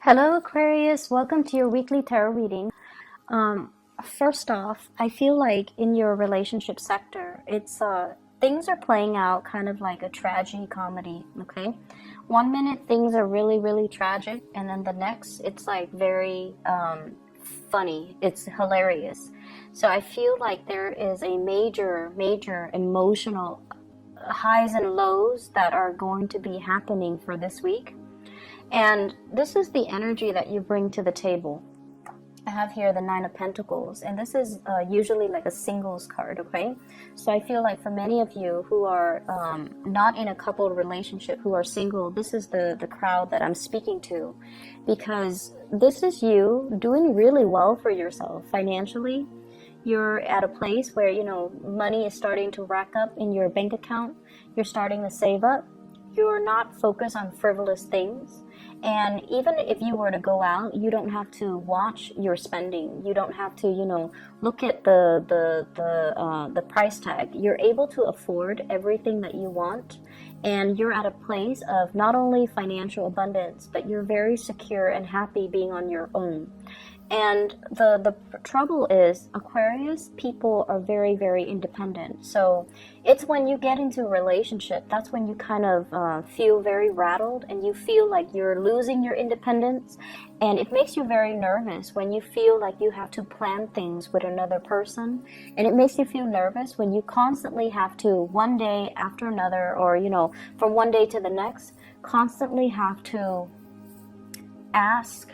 Hello, Aquarius. Welcome to your weekly tarot reading. Um, First off, I feel like in your relationship sector, it's things are playing out kind of like a tragedy comedy. Okay, one minute things are really, really tragic, and then the next it's like very funny. It's hilarious. So I feel like there is a major, major emotional highs and lows that are going to be happening for this week. And this is the energy that you bring to the table. I have here the Nine of Pentacles, and this is usually like a singles card, okay? So I feel like for many of you who are not in a coupled relationship, who are single, this is the crowd that I'm speaking to, because this is you doing really well for yourself financially. You're at a place where, money is starting to rack up in your bank account. You're starting to save up. You're not focused on frivolous things. And even if you were to go out, you don't have to watch your spending. You don't have to, look at the price tag. You're able to afford everything that you want, and you're at a place of not only financial abundance, but you're very secure and happy being on your own. And the trouble is, Aquarius people are very, very independent. So it's when you get into a relationship, that's when you kind of feel very rattled, and you feel like you're losing your independence. And it makes you very nervous when you feel like you have to plan things with another person. And it makes you feel nervous when you constantly have to, one day after another, or, from one day to the next, constantly have to ask,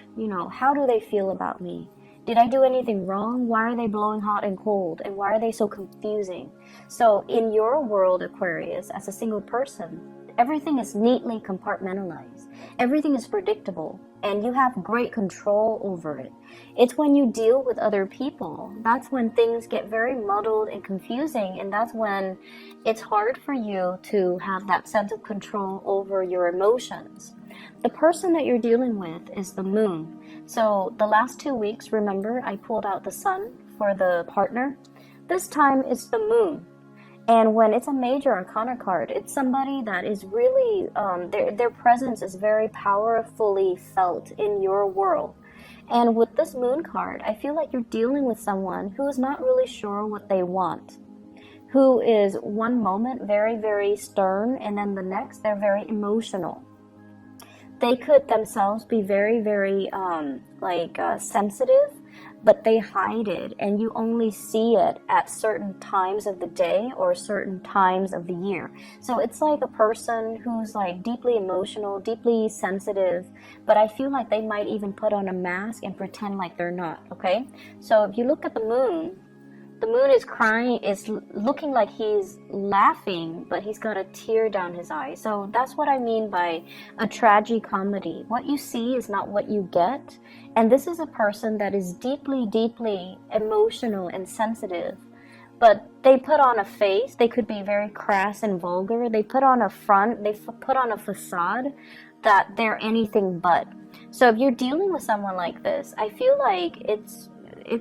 how do they feel about me? Did I do anything wrong? Why are they blowing hot and cold? And why are they so confusing? So in your world, Aquarius, as a single person, everything is neatly compartmentalized. Everything is predictable, and you have great control over it. It's when you deal with other people, that's when things get very muddled and confusing, and that's when it's hard for you to have that sense of control over your emotions. The person that you're dealing with is the moon. So the last 2 weeks, remember, I pulled out the sun for the partner. This time it's the moon. And when it's a major arcana card, it's somebody that is really, their presence is very powerfully felt in your world. And with this moon card, I feel like you're dealing with someone who is not really sure what they want, who is one moment very, very stern, and then the next they're very emotional. They could themselves be very, very sensitive, but they hide it, and you only see it at certain times of the day or certain times of the year. So it's like a person who's like deeply emotional, deeply sensitive, but I feel like they might even put on a mask and pretend like they're not, okay? So if you look at the moon is crying, is looking like he's laughing, but he's got a tear down his eye. So that's what I mean by a tragicomedy. What you see is not what you get. And this is a person that is deeply, deeply emotional and sensitive. But they put on a face. They could be very crass and vulgar. They put on a front. They put on a facade that they're anything but. So if you're dealing with someone like this, I feel like it's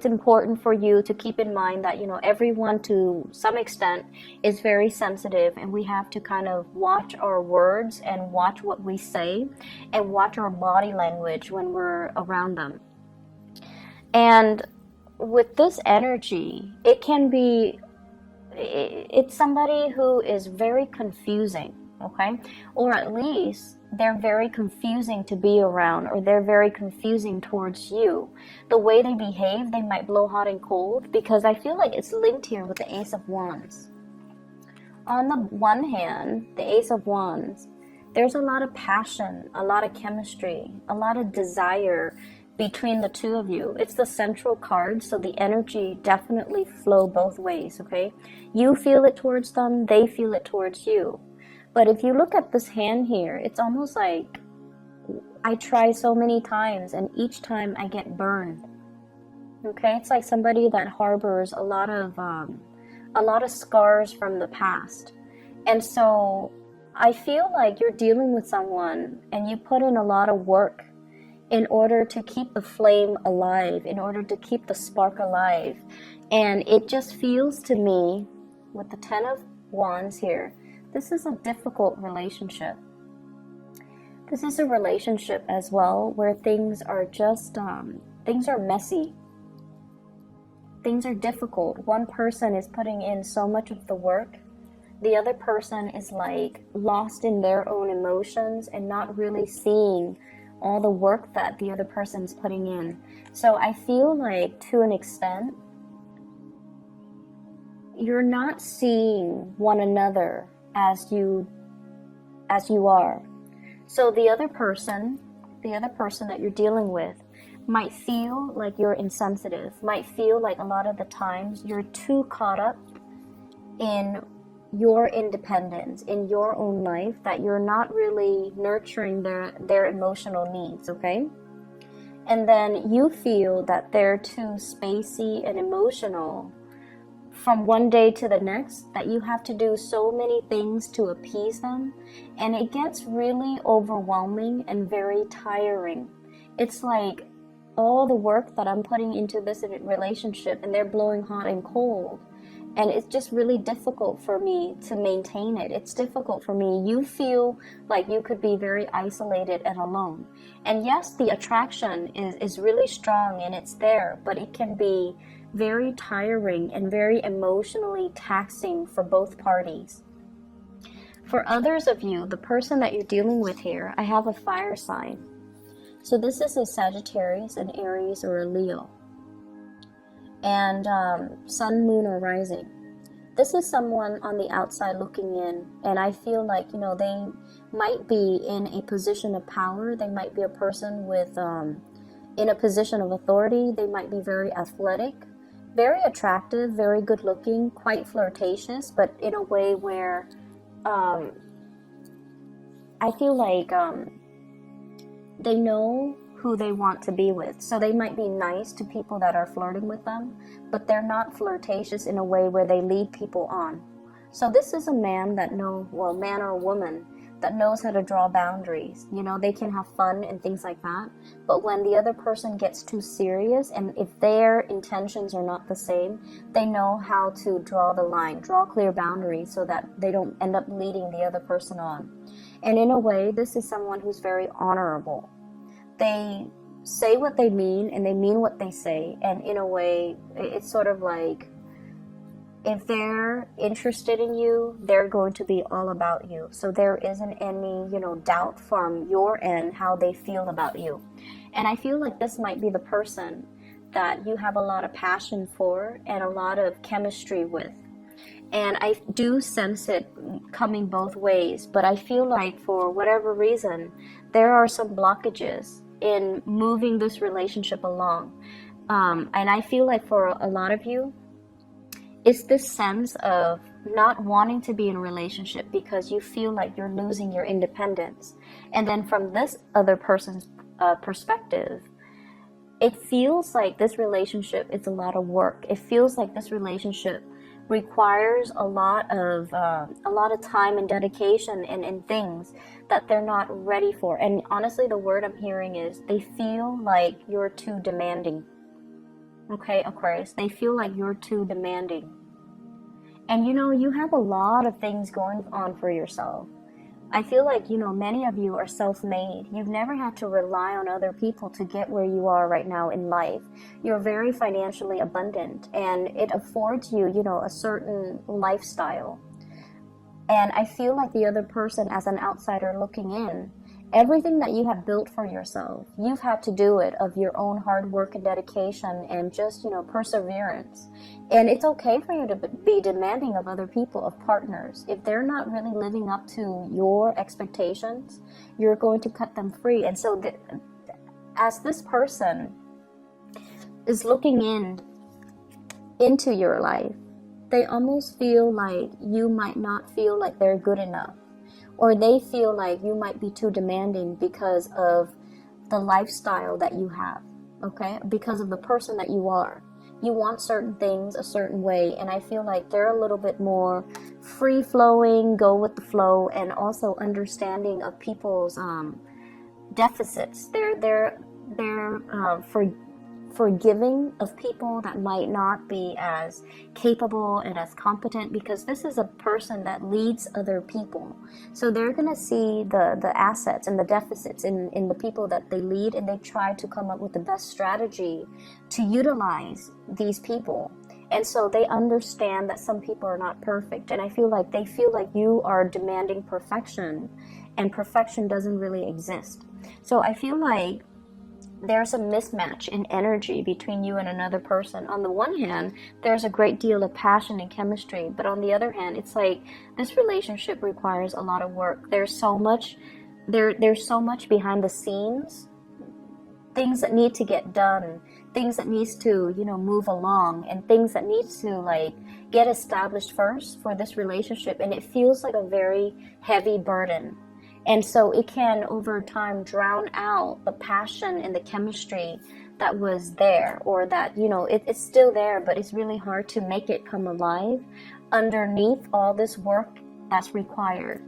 important for you to keep in mind that, everyone to some extent is very sensitive, and we have to kind of watch our words and watch what we say and watch our body language when we're around them. And with this energy, it's somebody who is very confusing, okay? Or at least they're very confusing to be around, or they're very confusing towards you. The way they behave, they might blow hot and cold, because I feel like it's linked here with the Ace of Wands. On the one hand, the Ace of Wands, there's a lot of passion, a lot of chemistry, a lot of desire between the two of you. It's the central card, so the energy definitely flow both ways, okay? You feel it towards them, they feel it towards you. But if you look at this hand here, it's almost like I try so many times, and each time I get burned. Okay, it's like somebody that harbors a lot of scars from the past. And so I feel like you're dealing with someone, and you put in a lot of work in order to keep the flame alive, in order to keep the spark alive. And it just feels to me, with the Ten of Wands here, this is a difficult relationship. This is a relationship as well where things are just, things are messy. Things are difficult. One person is putting in so much of the work. The other person is like lost in their own emotions and not really seeing all the work that the other person's putting in. So I feel like to an extent, you're not seeing one another as you are. So the other person that you're dealing with might feel like you're insensitive, might feel like a lot of the times you're too caught up in your independence, in your own life, that you're not really nurturing their emotional needs, okay? And then you feel that they're too spacey and emotional from one day to the next, that you have to do so many things to appease them, and it gets really overwhelming and very tiring. It's like all the work that I'm putting into this relationship and they're blowing hot and cold, and it's just really difficult for me to maintain it. It's difficult for me. You feel like you could be very isolated and alone. And yes, the attraction is really strong and it's there, but it can be very tiring and very emotionally taxing for both parties. For others of you, the person that you're dealing with here, I have a fire sign. So this is a Sagittarius, an Aries, or a Leo. And sun, moon, or rising. This is someone on the outside looking in, and I feel like, they might be in a position of power. They might be a person with in a position of authority. They might be very athletic, very attractive, very good looking, quite flirtatious, but in a way where I feel like they know who they want to be with. So they might be nice to people that are flirting with them, but they're not flirtatious in a way where they lead people on. So this is a man man or a woman that knows how to draw boundaries. They can have fun and things like that, but when the other person gets too serious, and if their intentions are not the same, they know how to draw the line, draw clear boundaries so that they don't end up leading the other person on. And in a way, this is someone who's very honorable. They say what they mean and they mean what they say, and in a way, it's sort of like, if they're interested in you, they're going to be all about you. So there isn't any, doubt from your end how they feel about you. And I feel like this might be the person that you have a lot of passion for and a lot of chemistry with. And I do sense it coming both ways, but I feel like for whatever reason, there are some blockages in moving this relationship along. And I feel like for a lot of you, it's this sense of not wanting to be in a relationship because you feel like you're losing your independence. And then from this other person's perspective, it feels like this relationship is a lot of work. It feels like this relationship requires a lot of time and dedication and things that they're not ready for. And honestly, the word I'm hearing is they feel like you're too demanding. Okay, Aquarius, they feel like you're too demanding. And you have a lot of things going on for yourself. I feel like, many of you are self-made. You've never had to rely on other people to get where you are right now in life. You're very financially abundant, and it affords you, a certain lifestyle. And I feel like the other person, as an outsider looking in, everything that you have built for yourself, you've had to do it of your own hard work and dedication and just, perseverance. And it's okay for you to be demanding of other people, of partners. If they're not really living up to your expectations, you're going to cut them free. And so as this person is looking into your life, they almost feel like you might not feel like they're good enough. Or they feel like you might be too demanding because of the lifestyle that you have, okay? Because of the person that you are. You want certain things a certain way, and I feel like they're a little bit more free-flowing, go with the flow, and also understanding of people's deficits. They're forgiving of people that might not be as capable and as competent, because this is a person that leads other people. So they're going to see the assets and the deficits in the people that they lead, and they try to come up with the best strategy to utilize these people. And so they understand that some people are not perfect. And I feel like they feel like you are demanding perfection, and perfection doesn't really exist. So I feel like there's a mismatch in energy between you and another person. On the one hand, there's a great deal of passion and chemistry, but on the other hand, it's like this relationship requires a lot of work. There's so much behind the scenes, things that need to get done, things that needs to, move along, and things that needs to like get established first for this relationship. And it feels like a very heavy burden. And so it can, over time, drown out the passion and the chemistry that was there, or that, it's still there, but it's really hard to make it come alive underneath all this work that's required.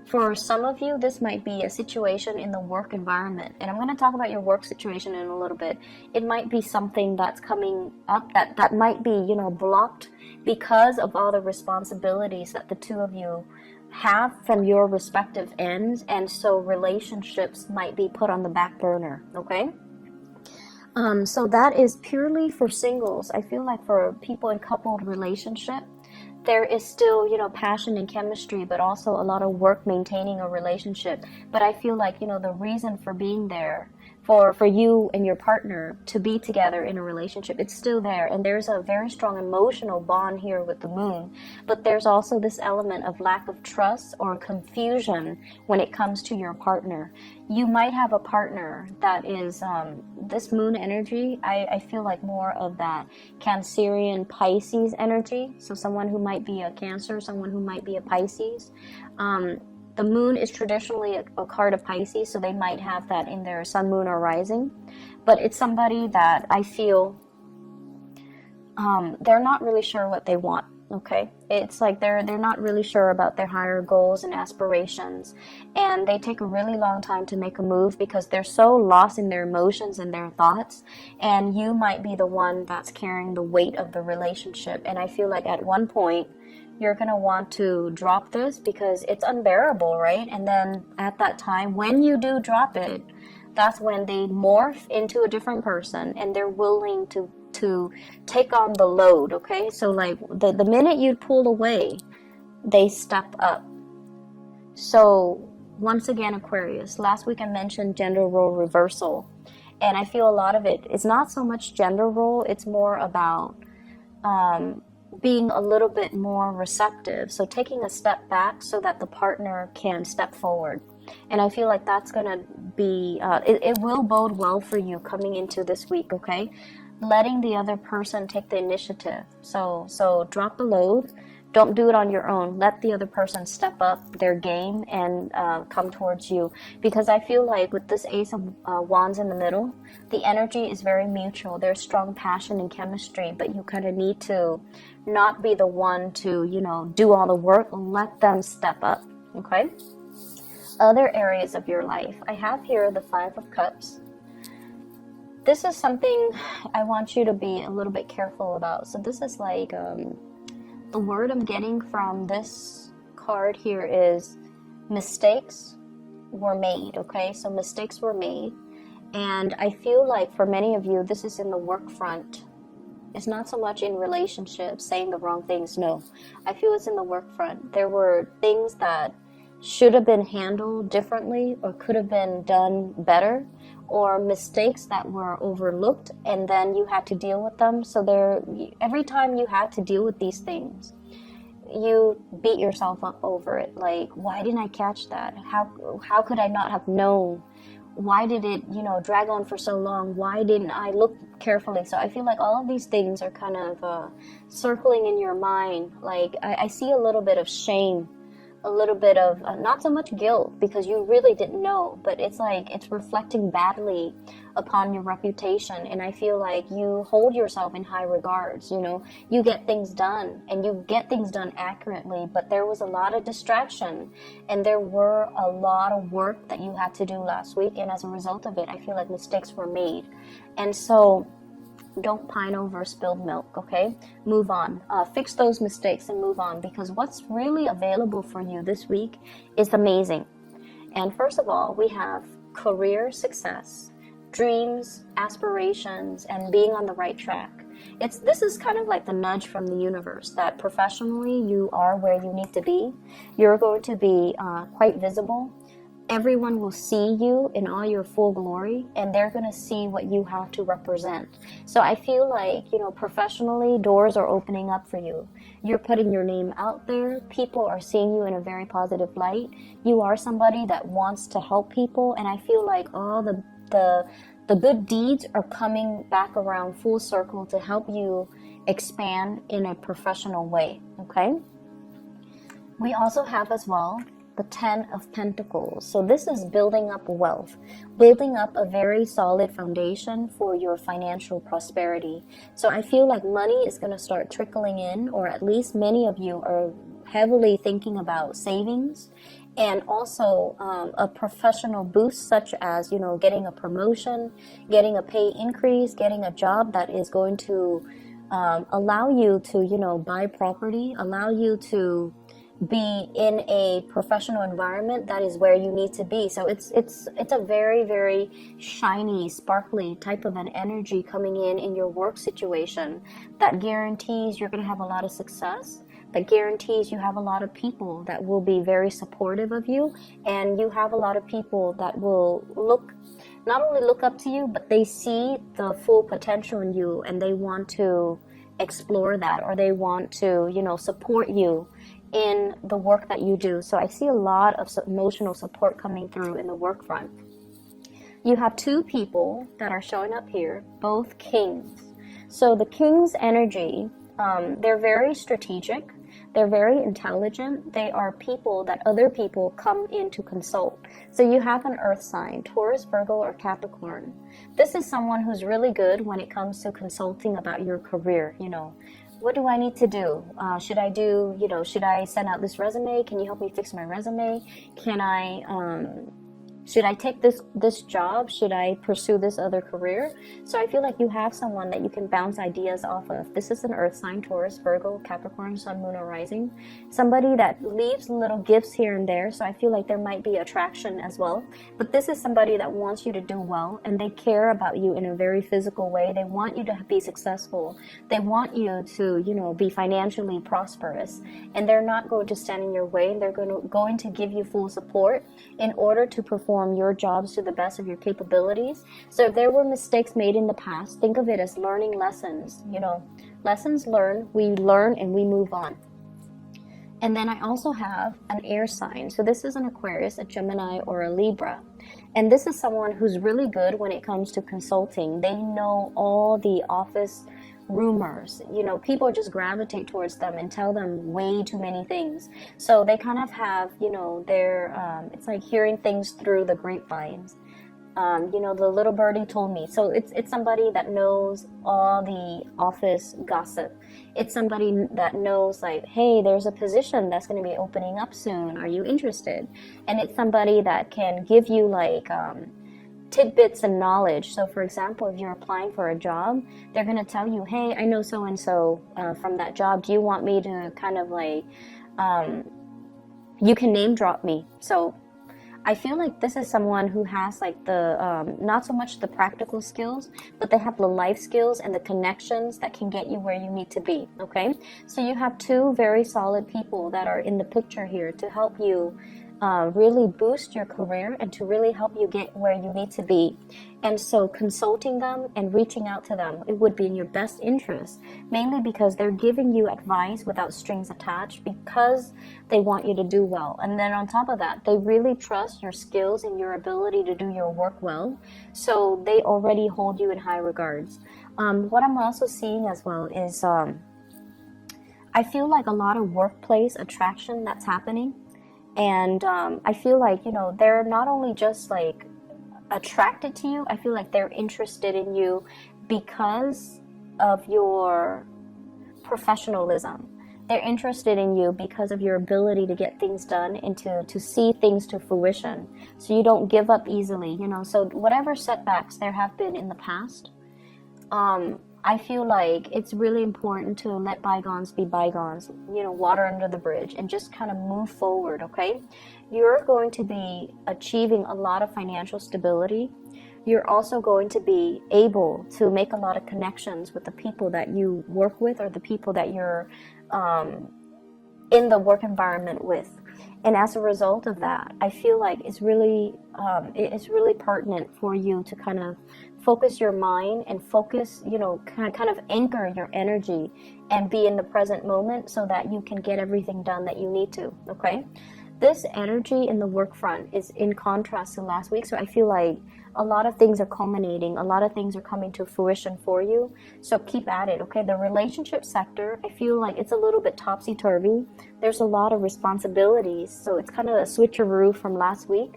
For some of you, this might be a situation in the work environment. And I'm going to talk about your work situation in a little bit. It might be something that's coming up that might be, blocked because of all the responsibilities that the two of you have from your respective ends, and so relationships might be put on the back burner. Okay, so that is purely for singles. I feel like for people in coupled relationship, there is still, passion and chemistry, but also a lot of work maintaining a relationship. But I feel like, the reason for being there, for you and your partner to be together in a relationship, it's still there. And there's a very strong emotional bond here with the moon. But there's also this element of lack of trust or confusion when it comes to your partner. You might have a partner that is, this moon energy, I feel like more of that Cancerian Pisces energy. So someone who might be a Cancer, someone who might be a Pisces. The moon is traditionally a card of Pisces, so they might have that in their sun, moon, or rising. But it's somebody that I feel they're not really sure what they want. Okay, it's like they're not really sure about their higher goals and aspirations, and they take a really long time to make a move because they're so lost in their emotions and their thoughts. And you might be the one that's carrying the weight of the relationship. And I feel like at one point you're going to want to drop this because it's unbearable, right? And then at that time, when you do drop it, that's when they morph into a different person, and they're willing to take on the load. Okay, so like the minute you pull away, they step up. So once again, Aquarius, last week I mentioned gender role reversal, and I feel a lot of it is not so much gender role, it's more about being a little bit more receptive. So taking a step back so that the partner can step forward. And I feel like that's going to be, it will bode well for you coming into this week, okay? Letting the other person take the initiative. So drop the load. Don't do it on your own. Let the other person step up their game and come towards you. Because I feel like with this Ace of Wands in the middle, the energy is very mutual. There's strong passion and chemistry, but you kind of need to not be the one to, do all the work. Let them step up, okay? Other areas of your life. I have here the Five of Cups. This is something I want you to be a little bit careful about. So this is like, the word I'm getting from this card here is mistakes were made, okay? So mistakes were made. And I feel like for many of you, this is in the work front. It's not so much in relationships, saying the wrong things, no. I feel it's in the work front. There were things that should have been handled differently or could have been done better, or mistakes that were overlooked and then you had to deal with them. So every time you had to deal with these things, you beat yourself up over it. Like, why didn't I catch that? How could I not have known? Why did it, drag on for so long? Why didn't I look carefully? So I feel like all of these things are kind of circling in your mind. Like, I see a little bit of shame, a little bit of not so much guilt because you really didn't know, but it's like it's reflecting badly upon your reputation. And I feel like you hold yourself in high regards. You get things done and you get things done accurately, but there was a lot of distraction and there were a lot of work that you had to do last week, and as a result of it, I feel like mistakes were made. And so don't pine over spilled milk, okay? Move on. Fix those mistakes and move on, because what's really available for you this week is amazing. And first of all, we have career success, dreams, aspirations, and being on the right track. This is kind of like the nudge from the universe that professionally you are where you need to be. You're going to be quite visible. Everyone will see you in all your full glory, and they're going to see what you have to represent. So I feel like, professionally, doors are opening up for you. You're putting your name out there. People are seeing you in a very positive light. You are somebody that wants to help people, and I feel like all the good deeds are coming back around full circle to help you expand in a professional way, okay? We also have as well the 10 of Pentacles. So this is building up wealth, building up a very solid foundation for your financial prosperity. So I feel like money is going to start trickling in, or at least many of you are heavily thinking about savings, and also a professional boost, such as, getting a promotion, getting a pay increase, getting a job that is going to allow you to, buy property, allow you to be in a professional environment that is where you need to be. So it's a very, very shiny, sparkly type of an energy coming in your work situation that guarantees you're going to have a lot of success, that guarantees you have a lot of people that will be very supportive of you, and you have a lot of people that will not only look up to you, but they see the full potential in you, and they want to explore that, or they want to, support you in the work that you do. So I see a lot of emotional support coming through in the work front. You have two people that are showing up here, both kings. So the king's energy, they're very strategic. They're very intelligent. They are people that other people come in to consult. So you have an earth sign, Taurus, Virgo, or Capricorn. This is someone who's really good when it comes to consulting about your career. What do I need to do? Should I send out this resume? Can you help me fix my resume? Should I take this job? Should I pursue this other career? So I feel like you have someone that you can bounce ideas off of. This is an earth sign, Taurus, Virgo, Capricorn, Sun, Moon, or Rising. Somebody that leaves little gifts here and there. So I feel like there might be attraction as well. But this is somebody that wants you to do well, and they care about you in a very physical way. They want you to be successful. They want you to, be financially prosperous. And they're not going to stand in your way. They're going to give you full support in order to perform your jobs to the best of your capabilities. So if there were mistakes made in the past, think of it as learning lessons. Lessons learned, we learn and we move on. And then I also have an air sign. So this is an Aquarius, a Gemini, or a Libra. And this is someone who's really good when it comes to consulting. They know all the office rumors. People just gravitate towards them and tell them way too many things. So they kind of have, their, it's like hearing things through the grapevines. The little birdie told me. So it's somebody that knows all the office gossip. It's somebody that knows, like, hey, there's a position that's going to be opening up soon. Are you interested? And it's somebody that can give you like tidbits and knowledge. So for example, if you're applying for a job, they're going to tell you, hey, I know so-and-so from that job. Do you want me to kind of like, you can name drop me. So I feel like this is someone who has like the, not so much the practical skills, but they have the life skills and the connections that can get you where you need to be, okay? So you have two very solid people that are in the picture here to help you really boost your career and to really help you get where you need to be. And so consulting them and reaching out to them, it would be in your best interest, mainly because they're giving you advice without strings attached, because they want you to do well. And then on top of that, they really trust your skills and your ability to do your work well. So they already hold you in high regards. What I'm also seeing as well is I feel like a lot of workplace attraction that's happening. And I feel like, they're not only just like attracted to you, I feel like they're interested in you because of your professionalism. They're interested in you because of your ability to get things done and to see things to fruition. So you don't give up easily, So whatever setbacks there have been in the past, I feel like it's really important to let bygones be bygones, you know, water under the bridge, and just kind of move forward, okay? You're going to be achieving a lot of financial stability. You're also going to be able to make a lot of connections with the people that you work with, or the people that you're in the work environment with. And as a result of that, I feel like it's really pertinent for you to kind of focus your mind and focus, you know, kind of anchor your energy and be in the present moment so that you can get everything done that you need to, okay? This energy in the work front is in contrast to last week, so I feel like a lot of things are culminating, a lot of things are coming to fruition for you, so keep at it, okay? The relationship sector, I feel like it's a little bit topsy-turvy. There's a lot of responsibilities, so it's kind of a switcheroo from last week.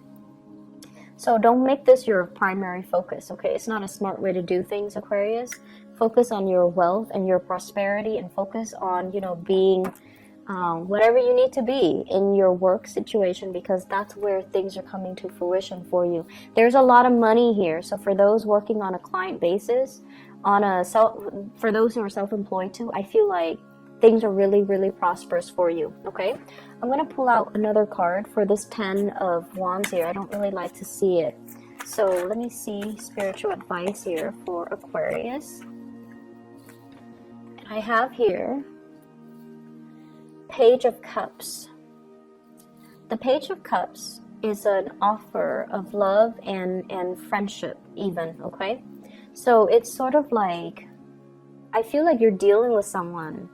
So don't make this your primary focus, okay? It's not a smart way to do things, Aquarius. Focus on your wealth and your prosperity, and focus on, you know, being whatever you need to be in your work situation, because that's where things are coming to fruition for you. There's a lot of money here, so for those working on a client basis, for those who are self-employed too, I feel like things are really, really prosperous for you, okay? I'm going to pull out another card for this 10 of Wands here. I don't really like to see it. So let me see spiritual advice here for Aquarius. I have here Page of Cups. The Page of Cups is an offer of love and friendship even, okay? So it's sort of like, I feel like you're dealing with someone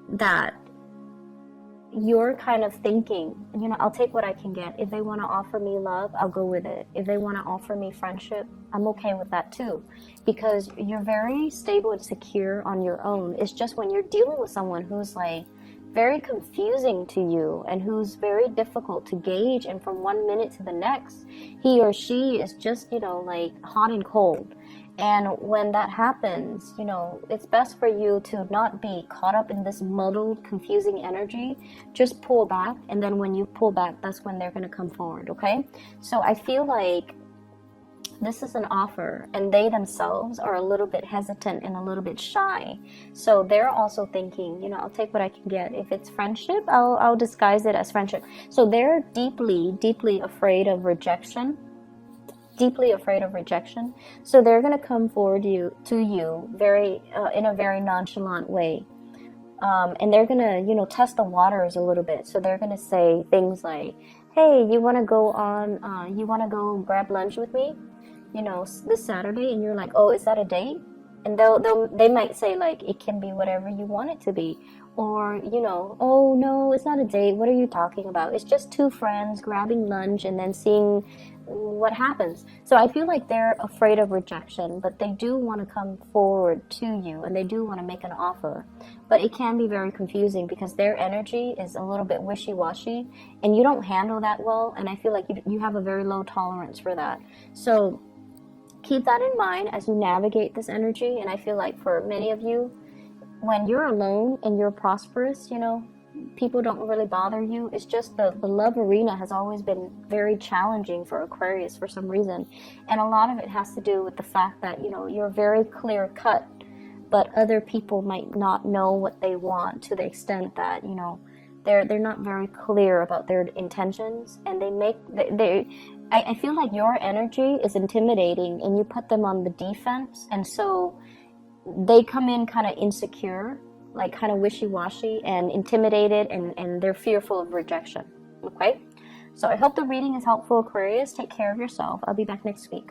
that you're kind of thinking, you know, I'll take what I can get. If they want to offer me love, I'll go with it. If they want to offer me friendship, I'm okay with that too, because you're very stable and secure on your own. It's just when you're dealing with someone who's like very confusing to you and who's very difficult to gauge, and from one minute to the next, he or she is just, you know, like hot and cold. And when that happens, you know, it's best for you to not be caught up in this muddled, confusing energy. Just pull back, and then when you pull back, that's when they're going to come forward, okay? So I feel like this is an offer, and they themselves are a little bit hesitant and a little bit shy. So they're also thinking, you know, I'll take what I can get. If it's friendship, I'll disguise it as friendship. So they're deeply, deeply afraid of rejection. Deeply afraid of rejection. So they're going to come forward to you very in a very nonchalant way. And they're going to, you know, test the waters a little bit. So they're going to say things like, hey, you want to go grab lunch with me, you know, this Saturday? And you're like, oh, is that a date? And they might say, like, it can be whatever you want it to be. Or, you know, oh, no, it's not a date. What are you talking about? It's just two friends grabbing lunch and then seeing what happens. So I feel like they're afraid of rejection, but they do want to come forward to you, and they do want to make an offer. But it can be very confusing because their energy is a little bit wishy-washy, and you don't handle that well, and I feel like you have a very low tolerance for that. So keep that in mind as you navigate this energy. And I feel like for many of you, when you're alone and you're prosperous, you know, people don't really bother you. It's just the love arena has always been very challenging for Aquarius for some reason. And a lot of it has to do with the fact that, you know, you're very clear cut, but other people might not know what they want to the extent that, you know, they're not very clear about their intentions, and I feel like your energy is intimidating and you put them on the defense, and so they come in kind of insecure, like kind of wishy-washy and intimidated, and they're fearful of rejection, okay? So I hope the reading is helpful, Aquarius. Take care of yourself. I'll be back next week.